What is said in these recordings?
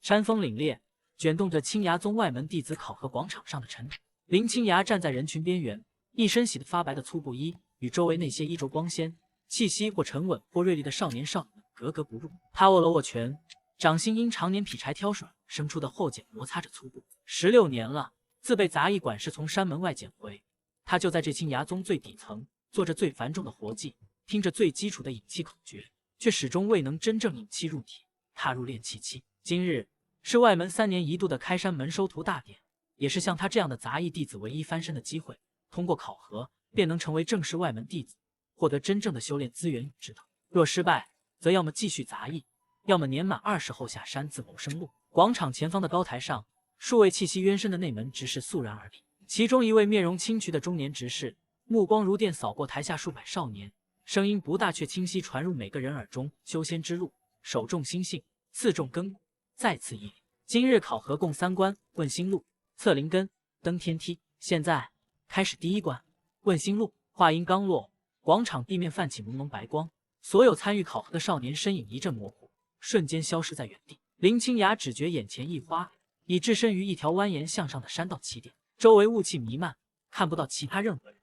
山峰凛冽，卷动着青崖宗外门弟子考核广场上的尘土。林青崖站在人群边缘，一身洗得发白的粗布衣，与周围那些衣着光鲜、气息或沉稳或锐利的少年少女们格格不入。他握了握拳，掌心因常年劈柴挑水生出的厚茧摩擦着粗布。16年了，自被杂役管事从山门外捡回，他就在这青崖宗最底层，做着最繁重的活计，听着最基础的引气口诀，却始终未能真正引气入体，踏入炼气期。今日是外门3年1度的开山门收徒大典，也是像他这样的杂役弟子唯一翻身的机会。通过考核，便能成为正式外门弟子，获得真正的修炼资源与指导。若失败，则要么继续杂役，要么年满20后下山自谋生路。广场前方的高台上，数位气息渊深的内门执事肃然而立，其中一位面容清癯的中年执事，目光如电扫过台下数百少年，声音不大却清晰传入每个人耳中：修仙之路，首重心性，次重根骨，再次毅力。今日考核共3关：问心路、测灵根、登天梯。现在开始第1关，问心路。话音刚落，广场地面泛起朦胧白光，所有参与考核的少年身影一阵模糊，瞬间消失在原地。林青崖只觉眼前一花，已置身于一条蜿蜒向上的山道起点，周围雾气弥漫，看不到其他任何人，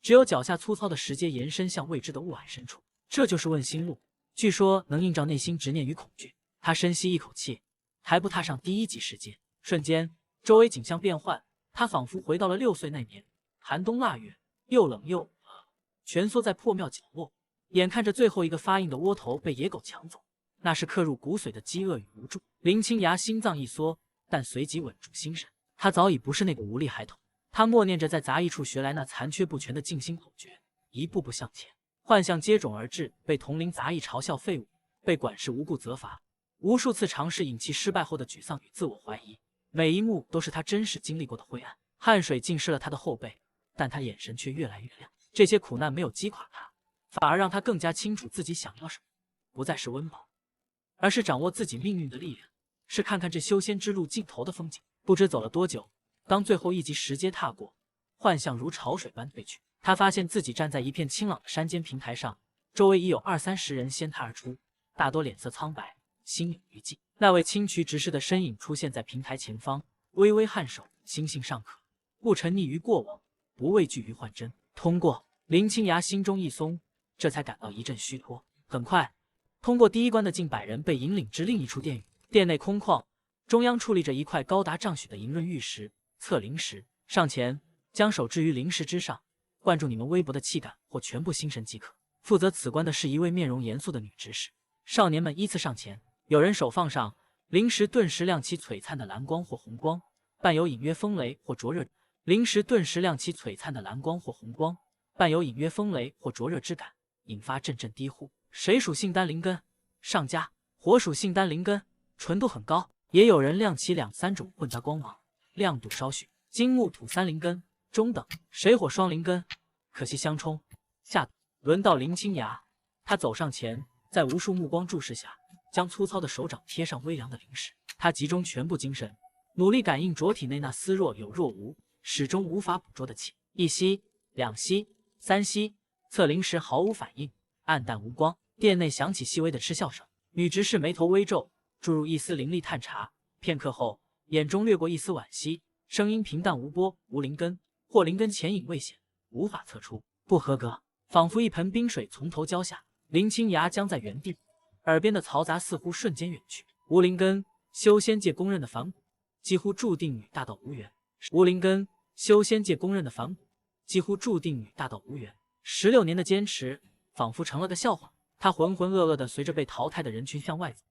只有脚下粗糙的石阶延伸向未知的雾霭深处。这就是问心路，据说能映照内心执念与恐惧。他深吸一口气，抬步踏上第1级石阶，瞬间周围景象变幻，他仿佛回到了6岁那年，寒冬腊月，又冷又饿，蜷缩在破庙角落，眼看着最后一个发硬的窝头被野狗抢走，那是刻入骨髓的饥饿与无助。林青崖心脏一缩，但随即稳住心神。他早已不是那个无力孩童，他默念着在杂役处学来那残缺不全的静心口诀，一步步向前。幻象接踵而至，被同龄杂役嘲笑废物，被管事无故责罚，无数次尝试引气失败后的沮丧与自我怀疑，每一幕都是他真实经历过的灰暗。汗水浸湿了他的后背，但他眼神却越来越亮。这些苦难没有击垮他，反而让他更加清楚自己想要什么，不再是温饱，而是掌握自己命运的力量，是看看这修仙之路尽头的风景。不知走了多久，当最后1级石阶踏过，幻象如潮水般退去，他发现自己站在一片清朗的山间平台上，周围已有20-30人掀他而出，大多脸色苍白，心有余悸。那位清癯执事的身影出现在平台前方，微微颔首，心性尚可，不沉溺于过往，不畏惧于幻真。通过。林青崖心中一松，这才感到一阵虚脱。很快，通过第1关的近100人被引领至另一处殿宇，殿内空旷，中央矗立着一块高达丈许的银润玉石，测灵石。上前，将手置于灵石之上，灌注你们微薄的气感或全部心神即可。负责此关的是一位面容严肃的女执事。少年们依次上前，有人手放上灵石，顿时亮起璀璨的蓝光或红光，伴有隐约风雷或灼热。灵石顿时亮起璀璨的蓝光或红光，伴有隐约风雷或灼热之感，引发阵阵低呼。水属性丹灵根，上佳；火属性丹灵根，纯度很高。也有人亮起2-3种混杂光芒，亮度稍逊。金木土3灵根，中等；水火双灵根，可惜相冲，下等。轮到林青崖，他走上前，在无数目光注视下，将粗糙的手掌贴上微凉的灵石。他集中全部精神，努力感应着体内那丝若有若无、始终无法捕捉的气。1吸2吸3吸，测灵石毫无反应，暗淡无光。殿内响起细微的嗤笑声，女执事眉头微皱，注入一丝灵力探查，片刻后，眼中掠过一丝惋惜，声音平淡无波：无灵根，或灵根潜隐未显，无法测出，不合格。仿佛一盆冰水从头浇下，林青崖僵在原地，耳边的嘈杂似乎瞬间远去。无灵根，修仙界公认的反骨，几乎注定与大道无缘。无灵根，修仙界公认的反骨，几乎注定与大道无缘。16年的坚持，仿佛成了个笑话。他浑浑噩噩地随着被淘汰的人群向外走，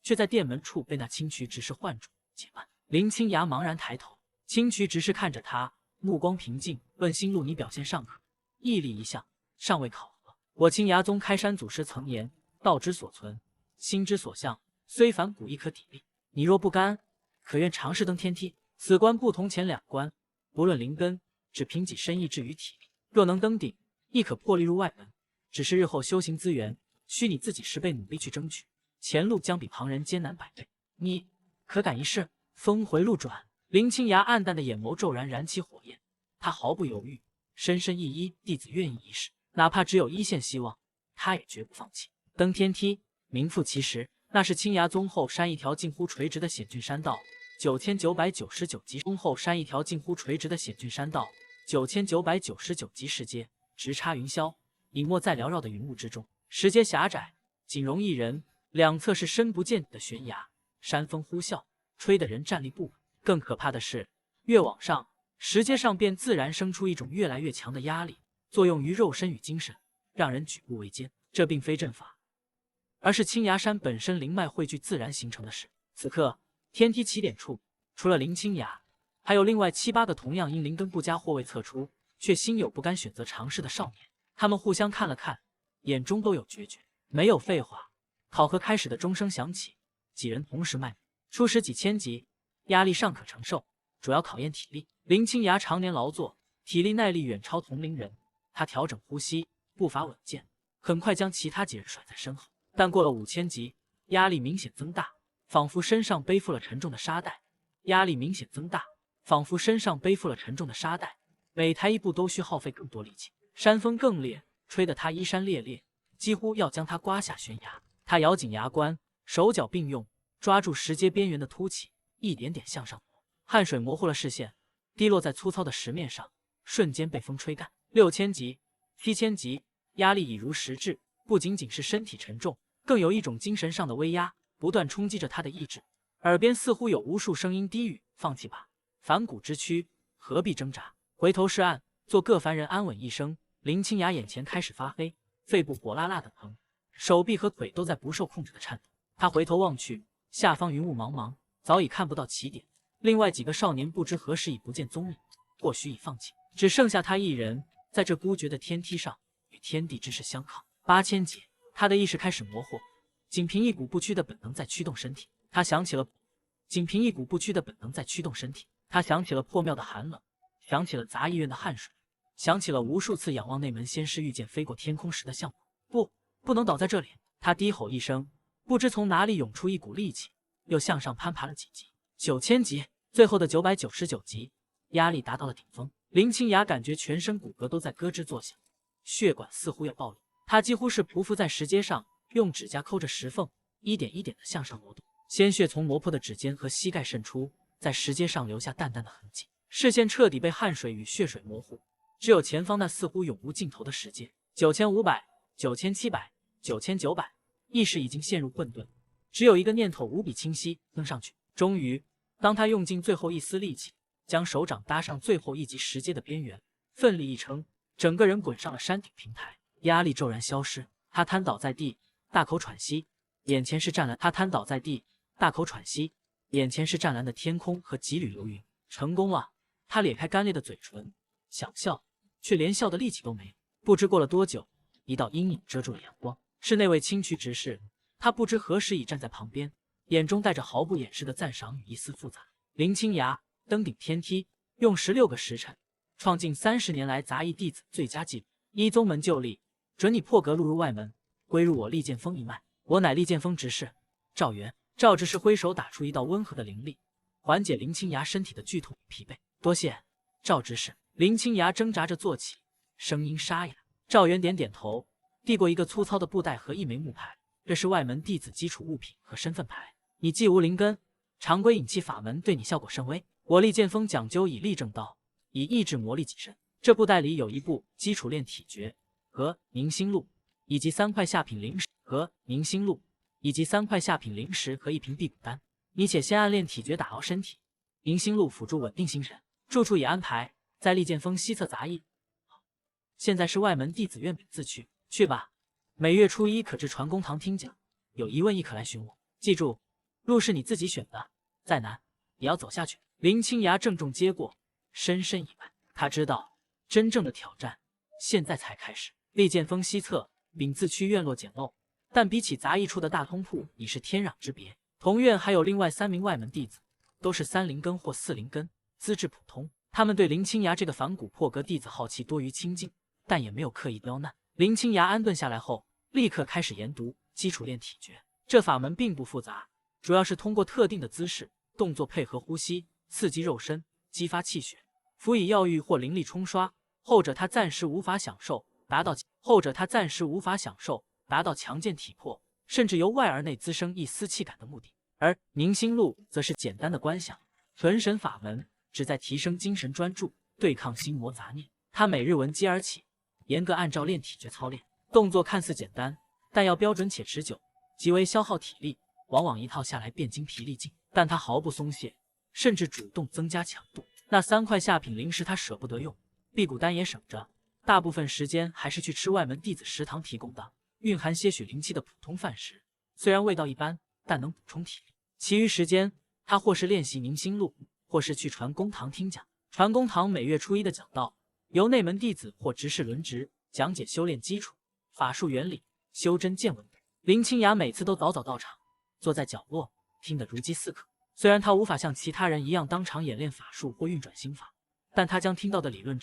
却在殿门处被那清癯执事唤住。且慢！林青崖茫然抬头，清癯执事看着他，目光平静，问心路：你表现尚可，毅力一项，尚未考核。我青崖宗开山祖师曾言：道之所存，心之所向，虽凡古亦可砥砺。你若不甘，可愿尝试登天梯？此关不同前2关，不论灵根，只凭己身意志与体力。若能登顶，亦可破例入外门。只是日后修行资源，需你自己10倍努力去争取，前路将比旁人艰难100倍。你可敢一试？峰回路转，林青崖暗淡的眼眸骤然燃起火焰，他毫不犹豫，深深一揖：弟子愿意一试，哪怕只有1线希望，他也绝不放弃。登天梯名副其实，那是青崖宗后山一条近乎垂直的险峻山道，9999级宗后山一条近乎垂直的险峻山道，9999级石阶直插云霄，隐没在缭绕的云雾之中。石阶狭窄，仅容一人，两侧是深不见底的悬崖，山风呼啸，吹得人站立不稳。更可怕的是，越往上，石阶上便自然生出一种越来越强的压力，作用于肉身与精神，让人举步维艰。这并非阵法，而是青崖山本身灵脉汇聚自然形成的事。此刻，天梯起点处，除了林青崖，还有另外7、8个同样因灵根不佳或未测出，却心有不甘选择尝试的少年。他们互相看了看，眼中都有决绝。没有废话，考核开始的钟声响起，几人同时迈步。初始几千级，压力尚可承受，主要考验体力。林青崖常年劳作，体力耐力远超同龄人。他调整呼吸，步伐稳健，很快将其他几人甩在身后。但过了5000级，压力明显增大，仿佛身上背负了沉重的沙袋。压力明显增大，仿佛身上背负了沉重的沙袋，每抬一步都需耗费更多力气。山风更烈，吹得他衣衫猎猎，几乎要将他刮下悬崖。他咬紧牙关，手脚并用，抓住石阶边缘的凸起，一点点向上挪。汗水模糊了视线，滴落在粗糙的石面上，瞬间被风吹干。6000级、7000级，压力已如实质，不仅仅是身体沉重，更有一种精神上的威压，不断冲击着他的意志。耳边似乎有无数声音低语：“放弃吧，反骨之躯，何必挣扎？回头是岸，做个凡人，安稳一生。”林青崖眼前开始发黑，肺部火辣辣的疼，手臂和腿都在不受控制的颤抖。他回头望去，下方云雾茫茫，早已看不到起点。另外几个少年不知何时已不见踪影，或许已放弃，只剩下他一人，在这孤绝的天梯上与天地之势相抗。8000级，他的意识开始模糊，仅凭一股不屈的本能在驱动身体。他想起了破庙的寒冷，想起了杂役院的汗水，想起了无数次仰望那门仙师御剑飞过天空时的向往。不能倒在这里！他低吼一声，不知从哪里涌出一股力气，又向上攀爬了几级。9000级，最后的999级，压力达到了顶峰。林青崖感觉全身骨骼都在咯吱作响，血管似乎要爆裂。他几乎是匍匐在石阶上，用指甲抠着石缝，一点一点的向上挪动。鲜血从磨破的指尖和膝盖渗出，在石阶上留下淡淡的痕迹。视线彻底被汗水与血水模糊，只有前方那似乎永无尽头的石阶。9500、9700、9900，意识已经陷入混沌，只有一个念头无比清晰：登上去。终于，当他用尽最后一丝力气，将手掌搭上最后一级石阶的边缘，奋力一撑，整个人滚上了山顶平台，压力骤然消失。他瘫倒在地，大口喘息，眼前是湛蓝的天空和几缕流云。成功了！他咧开干裂的嘴唇，想笑，却连笑的力气都没有。不知过了多久，一道阴影遮住了阳光，是那位青渠执事。他不知何时已站在旁边，眼中带着毫不掩饰的赞赏与一丝复杂。林青崖登顶天梯，用16个时辰，创近30年来杂役弟子最佳纪录。依宗门旧例，准你破格录入外门，归入我利剑锋一脉。我乃利剑锋执事赵元。赵执事挥手打出一道温和的灵力，缓解林青崖身体的剧痛与疲惫。多谢赵执事。林青崖挣扎着坐起，声音沙哑。赵元点点头，递过一个粗糙的布袋和一枚木牌，这是外门弟子基础物品和身份牌。你既无灵根，常规引气法门对你效果甚微。我利剑锋讲究以力正道，以意志磨砺己身。这布袋里有一部基础炼体诀和凝心录，以及3块下品灵石和凝心录，以及3块下品灵石和1瓶辟谷丹。你且先按炼体诀打熬身体，凝心录辅助稳定心神。住处也安排在利剑锋西侧杂役。现在是外门弟子院本自去，去吧。每月初1可至传功堂听讲，有疑问亦可来询我。记住，路是你自己选的，再难也要走下去。林青崖郑重接过，深深一拜。他知道真正的挑战现在才开始。利剑锋西侧丙字区院落简陋，但比起杂役处的大通铺已是天壤之别。同院还有另外3名外门弟子，都是3灵根或4灵根，资质普通。他们对林青崖这个反骨破格弟子好奇多于亲近，但也没有刻意刁难。林青崖安顿下来后，立刻开始研读基础炼体诀。这法门并不复杂，主要是通过特定的姿势、动作配合呼吸，刺激肉身，激发气血，辅以药浴或灵力冲刷。后者他暂时无法享受，达到强健体魄，甚至由外而内滋生一丝气感的目的。而宁心路则是简单的观想、纯神法门，旨在提升精神专注，对抗心魔杂念。他每日闻鸡而起，严格按照练体诀操练，动作看似简单，但要标准且持久，极为消耗体力，往往一套下来便精疲力尽。但他毫不松懈，甚至主动增加强度。那3块下品灵石他舍不得用，辟谷丹也省着，大部分时间还是去吃外门弟子食堂提供的蕴含些许灵气的普通饭食，虽然味道一般，但能补充体力。其余时间，他或是练习宁心路，或是去传功堂听讲。传功堂每月初1的讲道，由内门弟子或执事轮值讲解修炼基础、法术原理、修真见闻。林清雅每次都早早到场，坐在角落听得如饥似渴。虽然他无法像其他人一样当场演练法术或运转心法，但他将听到的理论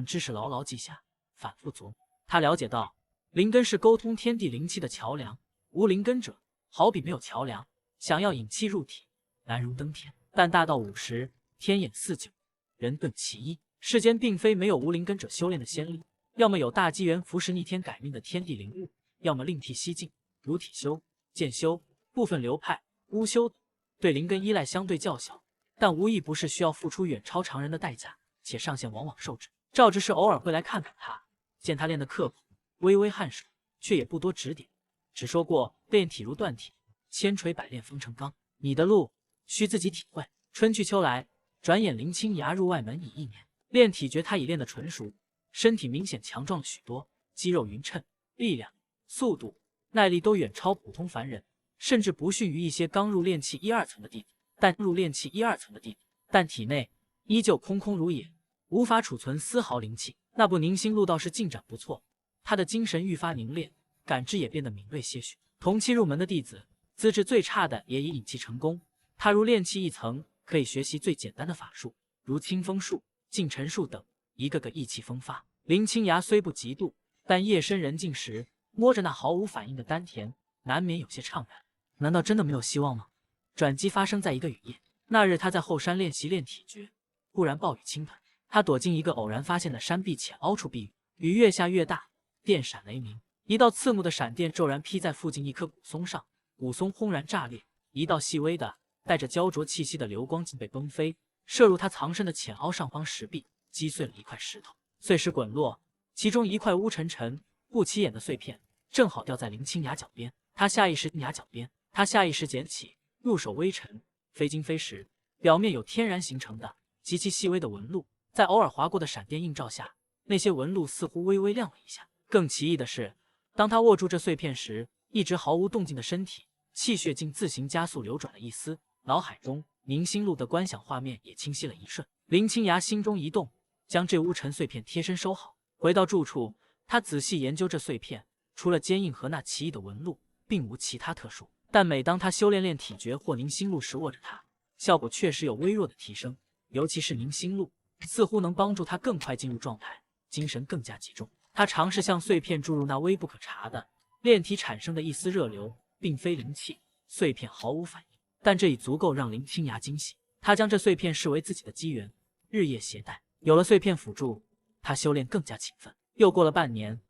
知识牢牢记下，反复琢磨。他了解到，灵根是沟通天地灵气的桥梁，无灵根者好比没有桥梁，想要引气入体，难如登天。但大道50，天眼49，人遁其一。世间并非没有无灵根者修炼的先例，要么有大机缘扶持逆天改命的天地灵物，要么另辟蹊径，如体修、剑修、部分流派、巫修等，对灵根依赖相对较小，但无疑不是需要付出远超常人的代价，且上限往往受制。赵执事偶尔会来看看他，见他练得刻苦，微微颔首，却也不多指点，只说过炼体如锻铁，千锤百炼风成钢，你的路需自己体会。春去秋来，转眼林清崖入外门已1年，练体诀他已练得纯熟，身体明显强壮了许多，肌肉匀称，力量、速度、耐力都远超普通凡人，甚至不逊于一些刚入炼气1、2层的弟子。但体内依旧空空如也，无法储存丝毫灵气。那部宁心路倒是进展不错，他的精神愈发凝练，感知也变得敏锐些许。同期入门的弟子，资质最差的也已引气成功。他入炼气1层，可以学习最简单的法术，如清风术、净尘术等，一个个意气风发。林清崖虽不嫉妒，但夜深人静时，摸着那毫无反应的丹田，难免有些怅然。难道真的没有希望吗？转机发生在一个雨夜，那日他在后山练习炼体诀，忽然暴雨倾盆，他躲进一个偶然发现的山壁浅凹处避雨。雨越下越大，电闪雷鸣，一道刺目的闪电骤然劈在附近一棵古松上，古松轰然炸裂，一道细微的带着焦灼气息的流光竟被崩飞，射入他藏身的浅凹上方石壁，击碎了一块石头，碎石滚落，其中一块乌沉沉不起眼的碎片正好掉在林清雅脚边。他下意识捡起，入手微沉，非金非石，表面有天然形成的极其细微的纹路，在偶尔划过的闪电映照下，那些纹路似乎微微亮了一下。更奇异的是，当他握住这碎片时，一直毫无动静的身体气血竟自行加速流转了一丝，脑海中宁心路的观想画面也清晰了一瞬。林清崖心中一动，将这乌尘碎片贴身收好。回到住处，他仔细研究这碎片，除了坚硬和那奇异的纹路，并无其他特殊。但每当他修炼体诀或宁心路时握着它，效果确实有微弱的提升，尤其是宁心路，似乎能帮助他更快进入状态，精神更加集中。他尝试向碎片注入那微不可察的炼体产生的一丝热流，并非灵气，碎片毫无反应，但这已足够让林清崖惊喜。他将这碎片视为自己的机缘，日夜携带。有了碎片辅助，他修炼更加勤奋。又过了半年，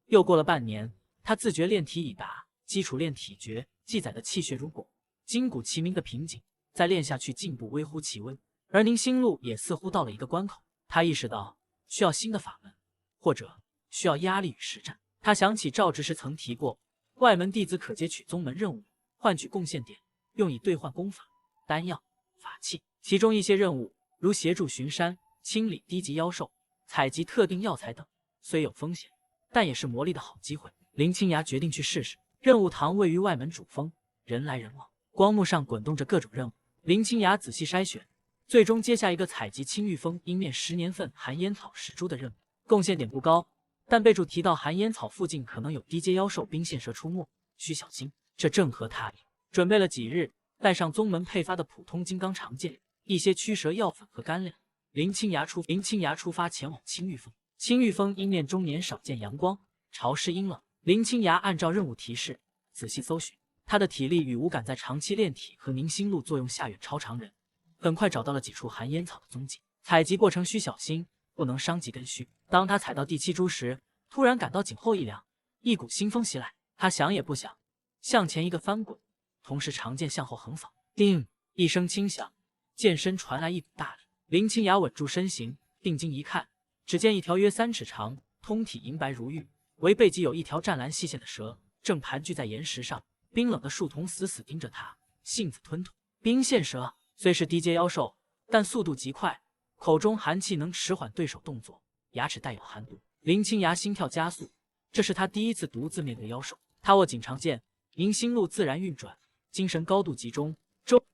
他自觉炼体已达基础炼体诀记载的气血如汞、筋骨齐鸣的瓶颈，再练下去进步微乎其微。而宁心路也似乎到了一个关口，他意识到需要新的法门，或者需要压力与实战。他想起赵执事曾提过，外门弟子可接取宗门任务，换取贡献点，用以兑换功法、丹药、法器。其中一些任务，如协助巡山、清理低级妖兽、采集特定药材等，虽有风险，但也是磨砺的好机会。林清崖决定去试试。任务堂位于外门主峰，人来人往，光幕上滚动着各种任务。林清崖仔细筛选，最终接下一个采集青玉峰阴面10年份寒烟草10株的任务，贡献点不高，但备注提到寒烟草附近可能有低阶妖兽冰线蛇出没，需小心。这正合他意。准备了几日，带上宗门配发的普通金刚长剑、一些驱蛇药粉和干粮，林清崖出发前往青玉峰。青玉峰阴面终年少见阳光，潮湿阴冷。林清崖按照任务提示仔细搜寻，他的体力与五感在长期炼体和宁心路作用下远超常人，很快找到了几处寒烟草的踪迹。采集过程需小心，不能伤及根须。当他采到第7株时，突然感到颈后一凉，一股腥风袭来，他想也不想，向前一个翻滚，同时长剑向后横扫，叮一声轻响，剑身传来一股大力。林清雅稳住身形，定睛一看，只见一条约3尺长、通体银白如玉，围背脊有一条湛蓝细线的蛇，正盘踞在岩石上，冰冷的树瞳死死盯着他，性子吞吐。冰线蛇虽是低阶妖兽，但速度极快，口中寒气能迟缓对手动作，牙齿带有寒毒。林清雅心跳加速，这是他第一次独自面对妖兽。他握紧长剑，银心路自然运转，精神高度集中，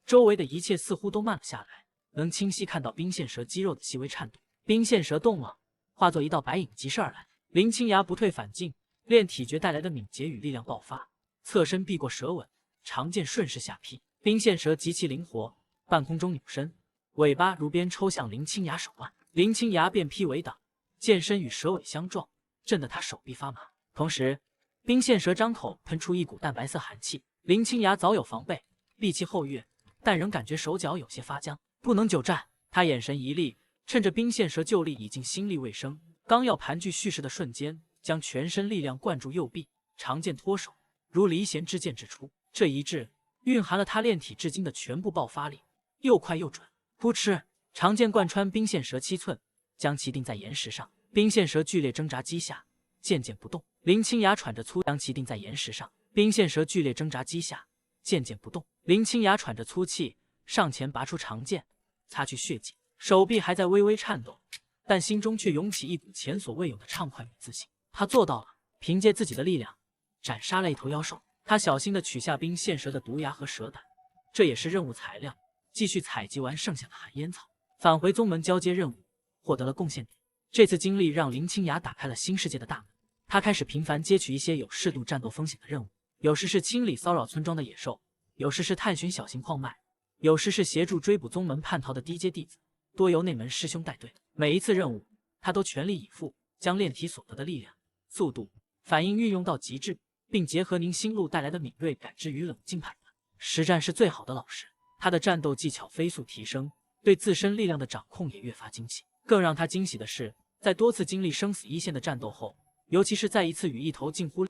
周围的一切似乎都慢了下来，能清晰看到冰线蛇肌肉的细微颤动。冰线蛇动了，化作一道白影疾射而来。林清雅不退反进，炼体诀带来的敏捷与力量爆发，侧身避过蛇吻，长剑顺势下劈。冰线蛇极其灵活，半空中扭身，尾巴如鞭抽向林清雅手腕，林清雅便劈为挡，剑身与蛇尾相撞，震得他手臂发麻。同时，冰线蛇张口喷出一股淡白色寒气。林清雅早有防备，闭气后跃，但仍感觉手脚有些发僵，不能久战。他眼神一厉，趁着冰线蛇就力已经心力未生，刚要盘踞蓄势的瞬间，将全身力量灌注右臂，长剑脱手，如离弦之箭掷出。这一掷蕴含了他炼体至今的全部爆发力，又快又准。扑哧，长剑贯穿冰线蛇7寸，将其定在岩石上。冰线蛇剧烈挣扎击下，渐渐不动。林清雅喘着粗，将其定在岩石上。冰线蛇剧烈挣扎击下，渐渐不动。林清雅喘着粗气，上前拔出长剑，擦去血迹，手臂还在微微颤抖，但心中却涌起一股前所未有的畅快与自信。他做到了，凭借自己的力量斩杀了一头妖兽。他小心地取下冰线蛇的毒牙和蛇胆，这也是任务材料。继续采集完剩下的寒烟草，返回宗门交接任务，获得了贡献点。这次经历让林清雅打开了新世界的大门。他开始频繁接取一些有适度战斗风险的任务，有时是清理骚扰村庄的野兽，有时是探寻小型矿脉，有时是协助追捕宗门叛逃的低阶弟子，多由内门师兄带队。每一次任务，他都全力以赴，将炼体所得的力量、速度、反应运用到极致，并结合凝心路带来的敏锐感知与冷静判断。实战是最好的老师，他的战斗技巧飞速提升，对自身力量的掌控也越发精细。更让他惊喜的是，在多次经历生死一线的战斗后，尤其是在一次与一头近乎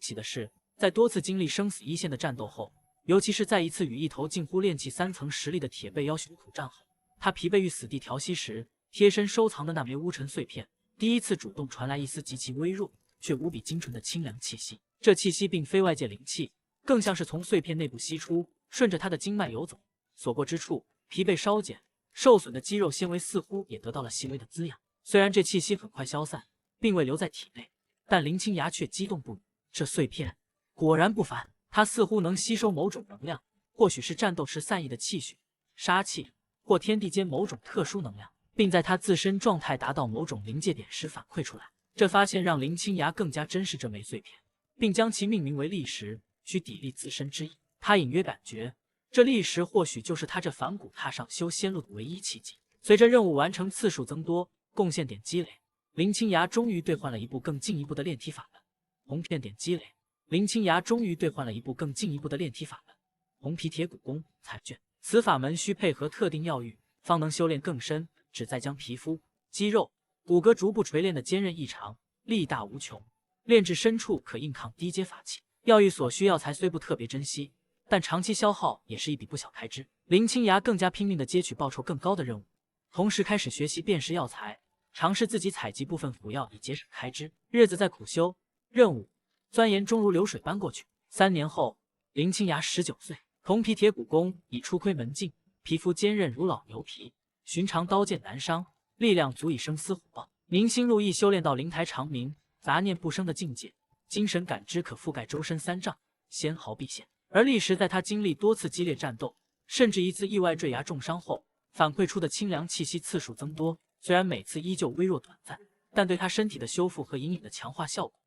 炼气3层实力的铁背妖熊苦战后，他疲惫于死地调息时贴身收藏的那枚乌尘碎片，第一次主动传来一丝极其微弱却无比精纯的清凉气息。这气息并非外界灵气，更像是从碎片内部吸出，顺着他的经脉游走，所过之处，疲惫稍减，受损的肌肉纤维似乎也得到了细微的滋养。虽然这气息很快消散，并未留在体内，但林清雅却激动不已。这碎片果然不凡，它似乎能吸收某种能量，或许是战斗时散逸的气血、杀气，或天地间某种特殊能量，并在他自身状态达到某种临界点时反馈出来。这发现让林清雅更加珍视这枚碎片，并将其命名为砾石，需砥砺自身之意。他隐约感觉，这砾石或许就是他这反骨踏上修仙路的唯一契机。随着任务完成次数增多，贡献点积累，林清雅终于兑换了一部更进一步的炼体法门。红片点积累，林清雅终于兑换了一部更进一步的炼体法门——红皮铁骨功彩卷。此法门需配合特定药浴，方能修炼更深，旨在将皮肤、肌肉、骨骼逐步锤炼的坚韧异常，力大无穷，炼至深处可硬抗低阶法器。药浴所需药材虽不特别珍惜，但长期消耗也是一笔不小开支。林清雅更加拼命地接取报酬更高的任务，同时开始学习辨识药材，尝试自己采集部分辅药以节省开支。日子在苦修、任务、钻研中如流水般过去。3年后，林清雅19岁，铜皮铁骨功已初窥门径，皮肤坚韧如老牛皮，寻常刀剑难伤，力量足以生撕虎豹。凝心路亦修炼到灵台长明、杂念不生的境界，精神感知可覆盖周身3丈，纤毫毕现。而砾石在他经历多次激烈战斗，甚至一次意外坠崖重伤后，反馈出的清凉气息次数增多，虽然每次依旧微弱短暂，但对他身体的修复和隐隐的强化效果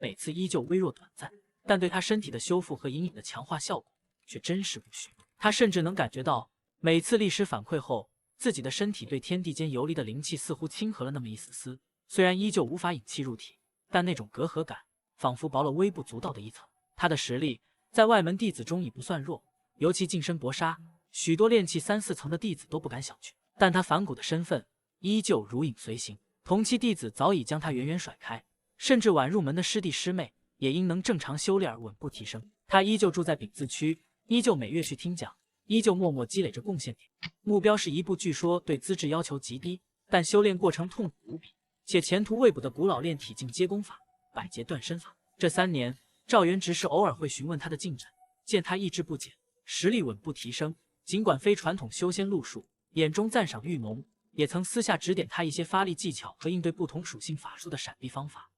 却真实不虚。他甚至能感觉到，每次砾石反馈后，自己的身体对天地间游离的灵气似乎亲和了那么一丝丝，虽然依旧无法引气入体，但那种隔阂感仿佛薄了微不足道的一层。他的实力在外门弟子中已不算弱，尤其近身搏杀，许多炼气3、4层的弟子都不敢小觑。但他反骨的身份依旧如影随形，同期弟子早已将他远远甩开，甚至晚入门的师弟师妹也因能正常修炼而稳步提升。他依旧住在丙字区，依旧每月去听讲，依旧默默积累着贡献点。目标是一部据说对资质要求极低，但修炼过程痛苦无比，且前途未卜的古老炼体境接功法——百劫断身法。这3年，赵元直是偶尔会询问他的进展，见他意志不减，实力稳步提升，尽管非传统修仙路数，眼中赞赏愈浓。也曾私下指点他一些发力技巧和应对不同属性法术的闪避方法，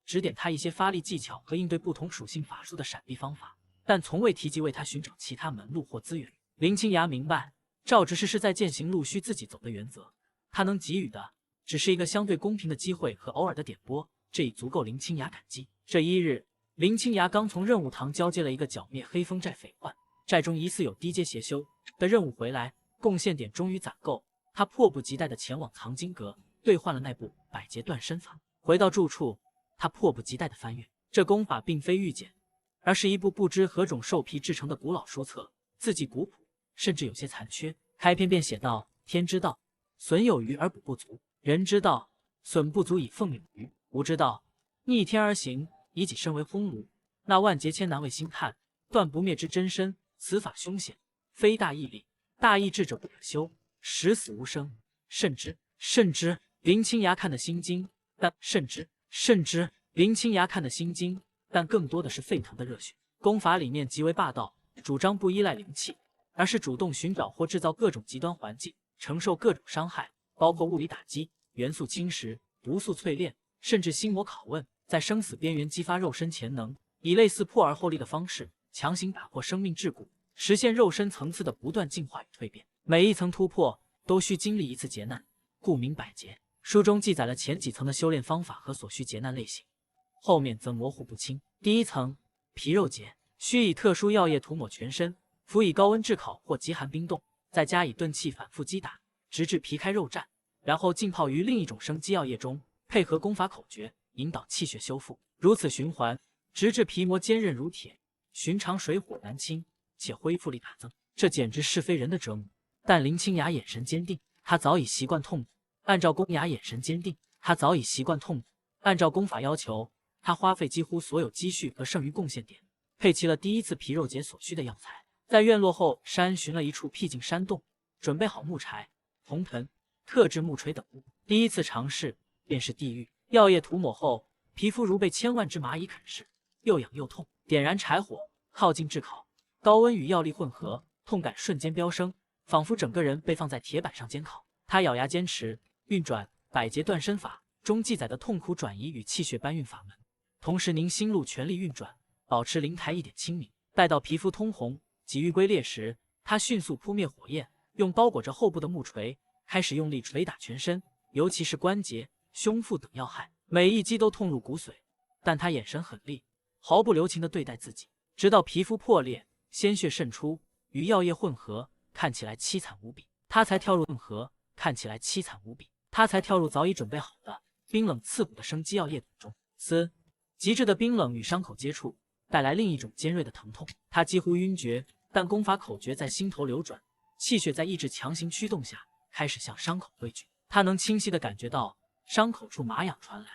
但从未提及为他寻找其他门路或资源。林青霞明白，赵执事是在践行路需自己走的原则，他能给予的只是一个相对公平的机会和偶尔的点拨，这已足够林青霞感激。这一日，林青霞刚从任务堂交接了一个剿灭黑风寨匪患，寨中疑似有低阶邪修的任务回来，贡献点终于攒够。他迫不及待地前往藏经阁，兑换了那部百劫断身法。回到住处，他迫不及待地翻阅这功法，并非御简，而是一部不知何种兽皮制成的古老书册，字迹古朴，甚至有些残缺。开篇便写道：天之道，损有余而补不足；人之道，损不足以奉有余。吾之道，逆天而行，以己身为烘炉，那万劫千难为星炭，断不灭之真身。此法凶险，非大义力，大义智者不可修。十死无生，慎之。林青霞看得心惊，林青霞看得心惊，但更多的是沸腾的热血。功法理念极为霸道，主张不依赖灵气，而是主动寻找或制造各种极端环境，承受各种伤害，包括物理打击、元素侵蚀、毒素淬炼，甚至心魔拷问，在生死边缘激发肉身潜能，以类似破而后立的方式强行打破生命桎梏，实现肉身层次的不断进化与蜕变。每一层突破都需经历一次劫难，故名百劫。书中记载了前几层的修炼方法和所需劫难类型，后面则模糊不清。第一层，皮肉劫，需以特殊药液涂抹全身，辅以高温炙烤或极寒冰冻，再加以钝器反复击打，直至皮开肉绽，然后浸泡于另一种生机药液中，配合功法口诀，引导气血修复，如此循环，直至皮膜坚韧如铁，寻常水火难侵，且恢复力大增。这简直是非人的折磨。但林青霞眼神坚定，她早已习惯痛苦。按照功法要求，她花费几乎所有积蓄和剩余贡献点，配齐了第一次皮肉劫所需的药材。在院落后山寻了一处僻静山洞，准备好木柴、铜盆、特制木锤等物。第一次尝试便是地狱。药液涂抹后，皮肤如被千万只蚂蚁啃噬，又痒又痛。点燃柴火，靠近炙烤，高温与药力混合，痛感瞬间飙升，仿佛整个人被放在铁板上煎烤。他咬牙坚持，运转百劫断身法中记载的痛苦转移与气血搬运法门，同时凝心路全力运转，保持灵台一点清明。待到皮肤通红，几欲归列时，他迅速扑灭火焰，用包裹着后部的木锤开始用力捶打全身，尤其是关节、胸腹等要害，每一击都痛入骨髓。但他眼神狠厉，毫不留情地对待自己，直到皮肤破裂，鲜血渗出，与药液混合，看起来凄惨无比。他才跳入早已准备好的冰冷刺骨的生机药液中。极致的冰冷与伤口接触，带来另一种尖锐的疼痛。他几乎晕厥，但功法口诀在心头流转，气血在意志强行驱动下，开始向伤口汇聚。他能清晰地感觉到伤口处麻痒传来，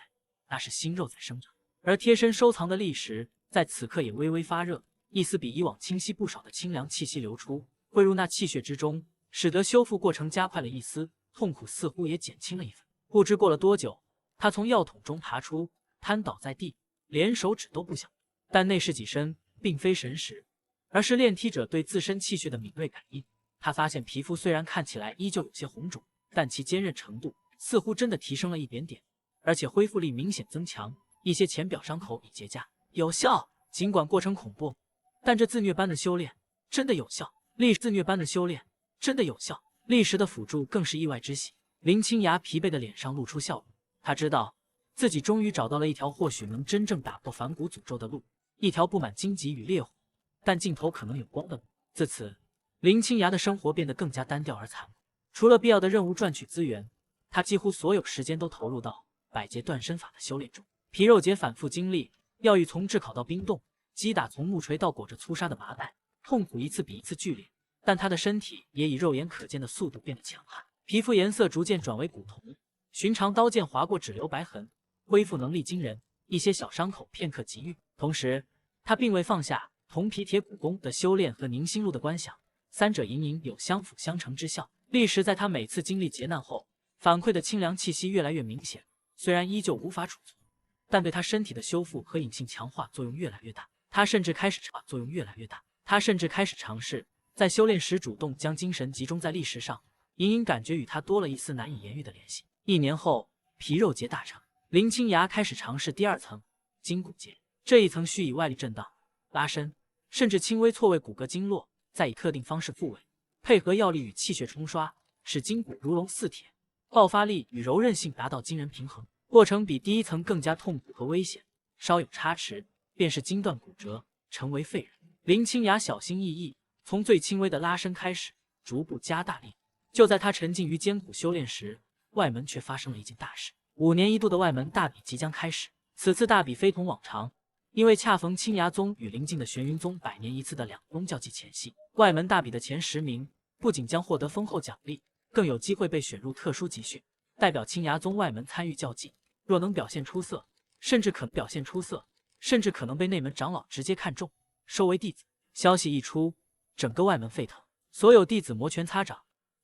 那是心肉在生长。而贴身收藏的砾石在此刻也微微发热，一丝比以往清晰不少的清凉气息流出，汇入那气血之中，使得修复过程加快了一丝，痛苦似乎也减轻了一分。不知过了多久，他从药桶中爬出，瘫倒在地，连手指都不想。但那是己身，并非神识，而是炼体者对自身气血的敏锐感应。他发现皮肤虽然看起来依旧有些红肿，但其坚韧程度似乎真的提升了一点点，而且恢复力明显增强，一些浅表伤口已结痂，有效。尽管过程恐怖，但这自虐般的修炼真的有效。历时的辅助更是意外之喜。林青霞疲惫的脸上露出笑容，她知道自己终于找到了一条或许能真正打破反骨诅咒的路，一条布满荆棘与烈火，但尽头可能有光的路。自此，林青霞的生活变得更加单调而残酷。除了必要的任务赚取资源，她几乎所有时间都投入到百劫断身法的修炼中。皮肉劫反复经历，药浴从炙烤到冰冻，击打从木锤到裹着粗纱的麻袋，痛苦一次比一次剧烈，但他的身体也以肉眼可见的速度变得强悍，皮肤颜色逐渐转为古铜，寻常刀剑划过只留白痕，恢复能力惊人，一些小伤口片刻即愈。同时，他并未放下铜皮铁骨功的修炼和宁心路的观想，三者隐隐有相辅相成之效。历时在他每次经历劫难后，反馈的清凉气息越来越明显。虽然依旧无法储存，但对他身体的修复和隐性强化作用越来越大。他甚至开始尝试在修炼时主动将精神集中在力识上，隐隐感觉与他多了一丝难以言喻的联系。1年后，皮肉结大成，林青崖开始尝试第2层筋骨结。这一层需以外力震荡、拉伸，甚至轻微错位骨骼经络，再以特定方式复位，配合药力与气血冲刷，使筋骨如龙似铁，爆发力与柔韧性达到惊人平衡。过程比第1层更加痛苦和危险，稍有差池便是筋断骨折，成为废人。林青崖小心翼翼，从最轻微的拉伸开始，逐步加大力。就在他沉浸于艰苦修炼时，外门却发生了一件大事。5年一度的外门大比即将开始，此次大比非同往常，因为恰逢青崖宗与邻近的玄云宗100年一次的2宗教祭前夕。外门大比的前10名不仅将获得丰厚奖励，更有机会被选入特殊集训，代表青崖宗外门参与教祭。若能表现出色，甚至可能被内门长老直接看中，收为弟子。消息一出，整个外门沸腾，所有弟子摩拳擦掌，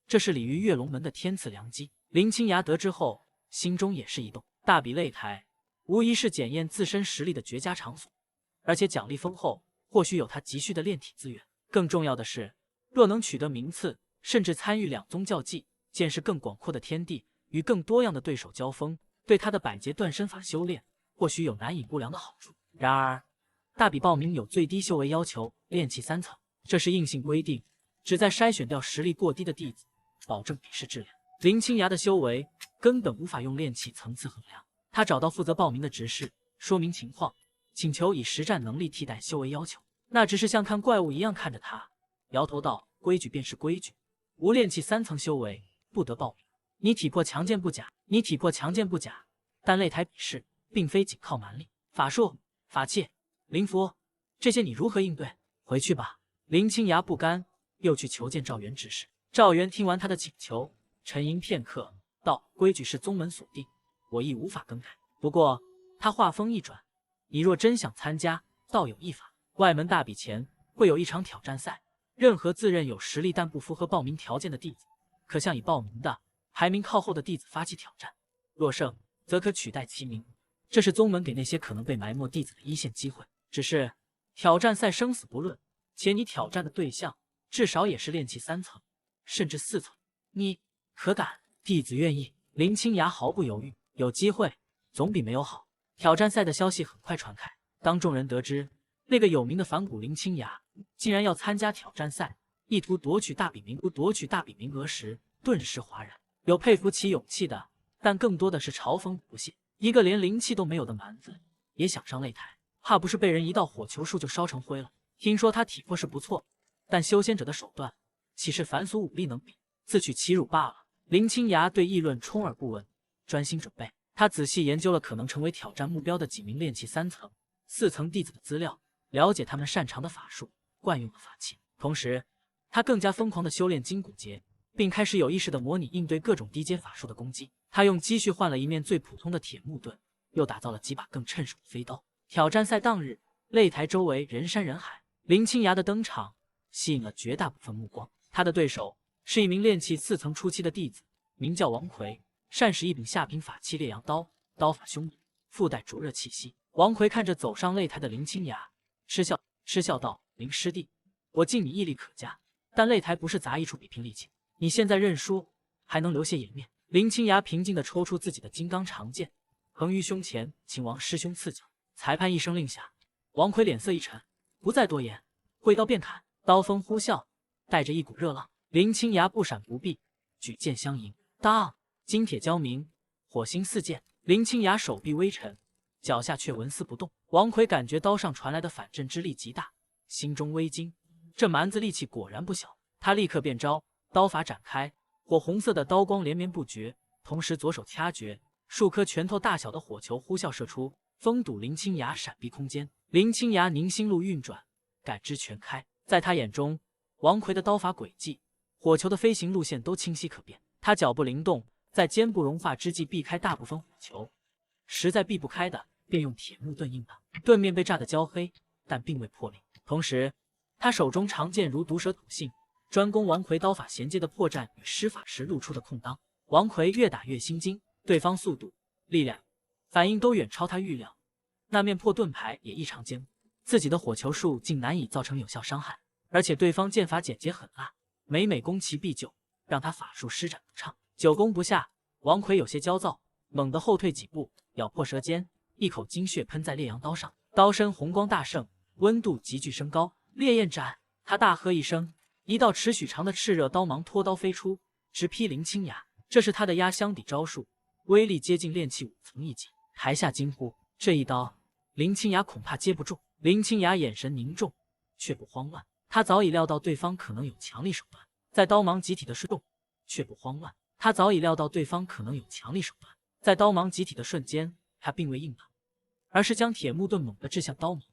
这是鲤鱼跃龙门的天赐良机。林青崖得知后，心中也是一动。大比擂台无疑是检验自身实力的绝佳场所，而且奖励丰厚，或许有他急需的炼体资源。更重要的是，若能取得名次，甚至参与2宗教祭，见识更广阔的天地，与更多样的对手交锋，对他的百劫断身法修炼或许有难以估量的好处。然而，大比报名有最低修为要求，炼气3层，这是硬性规定，旨在筛选掉实力过低的弟子，保证比试质量。林青崖的修为根本无法用炼气层次衡量。他找到负责报名的执事，说明情况，请求以实战能力替代修为要求。那执事像看怪物一样看着他，摇头道：“规矩便是规矩，无炼气3层修为不得报名。你体魄强健不假，但擂台比试并非仅靠蛮力、法术、法器、灵符，这些你如何应对？回去吧。”林青崖不甘，又去求见赵元执事。赵元听完他的请求，沉吟片刻，道：“规矩是宗门所定，我亦无法更改。不过，他话锋一转，你若真想参加，倒有一法。外门大比前会有一场挑战赛，任何自认有实力但不符合报名条件的弟子，可向已报名的排名靠后的弟子发起挑战，若胜，则可取代其名。这是宗门给那些可能被埋没弟子的一线机会。只是挑战赛生死不论，且你挑战的对象至少也是炼气3层，甚至4层，你可敢？”弟子愿意。林青崖毫不犹豫，有机会总比没有好。挑战赛的消息很快传开，当众人得知那个有名的反骨林青崖竟然要参加挑战赛，意图夺取大比名额时，顿时哗然。有佩服其勇气的，但更多的是嘲讽与不屑。一个连灵气都没有的蛮子也想上擂台，怕不是被人一道火球术就烧成灰了。听说他体魄是不错，但修仙者的手段岂是凡俗武力能比？自取其辱罢了。林青崖对议论充耳不闻，专心准备。他仔细研究了可能成为挑战目标的几名炼气3层、4层弟子的资料，了解他们擅长的法术、惯用的法器。同时，他更加疯狂地修炼筋骨结，并开始有意识地模拟应对各种低阶法术的攻击。他用积蓄换了一面最普通的铁木盾，又打造了几把更趁手的飞刀。挑战赛当日，擂台周围人山人海，林青崖的登场吸引了绝大部分目光。他的对手是一名炼气4层初期的弟子，名叫王奎，善使一柄下品法器烈阳刀，刀法凶猛，附带灼热气息。王奎看着走上擂台的林青崖，嗤笑道：“林师弟，我敬你毅力可嘉，但擂台不是杂役处比拼力气，你现在认输，还能留些颜面。”林青崖平静地抽出自己的金刚长剑，横于胸前，请王师兄赐教。裁判一声令下，王奎脸色一沉，不再多言，挥刀便砍。刀锋呼啸，带着一股热浪。林青崖不闪不避，举剑相迎。当，金铁交鸣，火星四溅。林青崖手臂微沉，脚下却纹丝不动。王奎感觉刀上传来的反震之力极大，心中微惊，这蛮子力气果然不小。他立刻变招，刀法展开，火红色的刀光连绵不绝，同时左手掐诀，数颗拳头大小的火球呼啸射出，封堵林青崖闪避空间。林青崖凝心路运转，感知全开，在他眼中，王奎的刀法轨迹、火球的飞行路线都清晰可辨。他脚步灵动，在坚不容发之际避开大部分火球，实在避不开的，便用铁木盾硬挡。盾面被炸得焦黑，但并未破裂。同时，他手中长剑如毒蛇吐信，专攻王奎刀法衔接的破绽与施法时露出的空当。王奎越打越心惊，对方速度、力量、反应都远超他预料，那面破盾牌也异常坚固，自己的火球术竟难以造成有效伤害，而且对方剑法简洁狠辣，每每攻其必救，让他法术施展不畅。久攻不下，王奎有些焦躁，猛地后退几步，咬破舌尖，一口精血喷在烈阳刀上，刀身红光大盛，温度急剧升高。烈焰斩！他大喝一声，一道尺许长的炽热刀芒脱刀飞出，直劈林清雅。这是他的压箱底招数，威力接近炼气5层一级。台下惊呼：这一刀，林清雅恐怕接不住。林清雅眼神凝重，却不慌乱。他早已料到对方可能有强力手段，在刀芒集体的瞬动，却不慌乱。他早已料到对方可能有强力手段，在刀芒集体的瞬间，他并未应反，而是将铁木盾猛地掷向刀芒，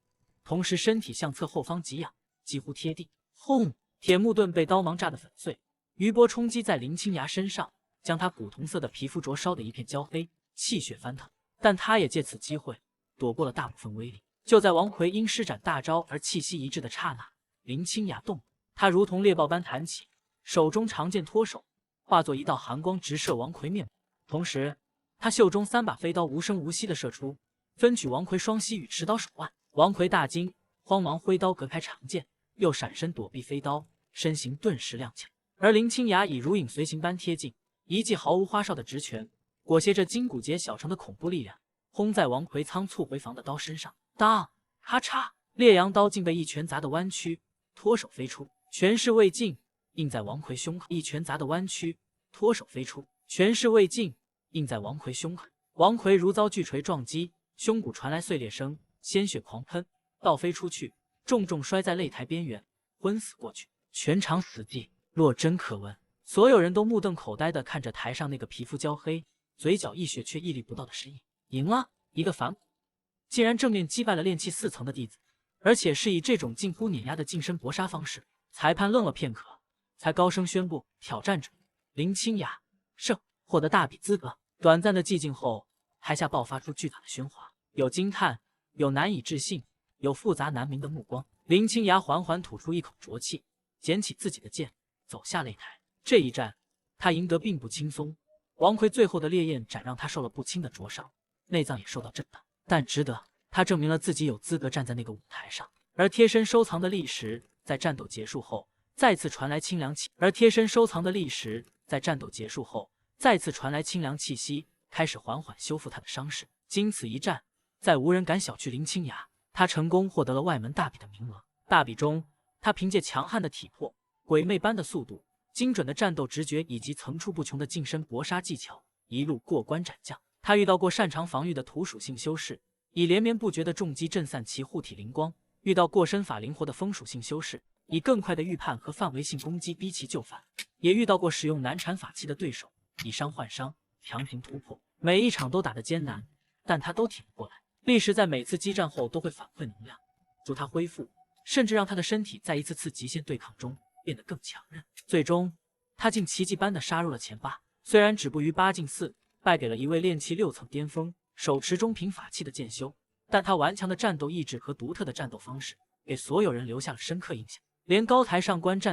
同时身体向侧后方急仰，几乎贴地。轰！铁木盾被刀芒炸得粉碎，余波冲击在林清雅身上，将他古铜色的皮肤灼烧得一片焦黑，气血翻腾。但他也借此机会躲过了大部分威力。就在王奎因施展大招而气息一滞的刹那，林清雅动了，他如同猎豹般弹起，手中长剑脱手，化作一道寒光直射王奎面部。同时，他袖中3把飞刀无声无息地射出，分取王奎双膝与持刀手腕。王奎大惊，慌忙挥刀隔开长剑，又闪身躲避飞刀，身形顿时踉跄。而林清雅已如影随形般贴近，一记毫无花哨的直拳，裹挟着筋骨节小成的恐怖力量，轰在王奎仓促回防的刀身上。当！咔嚓！烈阳刀竟被一拳砸得弯曲，脱手飞出，拳势未尽，印在王奎胸口。一拳砸得弯曲，脱手飞出，拳势未尽，印在王奎胸口。王奎如遭巨锤撞击，胸骨传来碎裂声，鲜血狂喷，倒飞出去，重重摔在擂台边缘，昏死过去。全场死寂，若真可闻。所有人都目瞪口呆地看着台上那个皮肤焦黑、嘴角溢血却屹立不倒的身影。赢了！一个反骨竟然正面击败了炼气4层的弟子，而且是以这种近乎碾压的近身搏杀方式。裁判愣了片刻，才高声宣布挑战者林清雅胜，获得大比资格。短暂的寂静后，台下爆发出巨大的喧哗，有惊叹，有难以置信，有复杂难明的目光。林清雅缓缓吐出一口浊气，捡起自己的剑，走下擂台。这一战，他赢得并不轻松。王奎最后的烈焰斩让他受了不轻的灼伤，内脏也受到震荡，但值得。他证明了自己有资格站在那个舞台上。而贴身收藏的砾石在战斗结束后再次传来清凉气，开始缓缓修复他的伤势。经此一战，再无人敢小觑林清雅，他成功获得了外门大比的名额。大比中，他凭借强悍的体魄、鬼魅般的速度、精准的战斗直觉以及层出不穷的近身搏杀技巧，一路过关斩将。他遇到过擅长防御的土属性修士，以连绵不绝的重击震散其护体灵光；遇到过身法灵活的风属性修士，以更快的预判和范围性攻击逼其就范；也遇到过使用难缠法器的对手，以伤换伤，强行突破。每一场都打得艰难，但他都挺不过来。砾石在每次激战后都会反馈能量，助他恢复，甚至让他的身体在一次次极限对抗中变得更强韧。最终，他竟奇迹般的杀入了前8，虽然止步于8进4，败给了一位炼气6层巅峰、手持中品法器的剑修，但他顽强的战斗意志和独特的战斗方式，给所有人留下了深刻印象。连高台上观战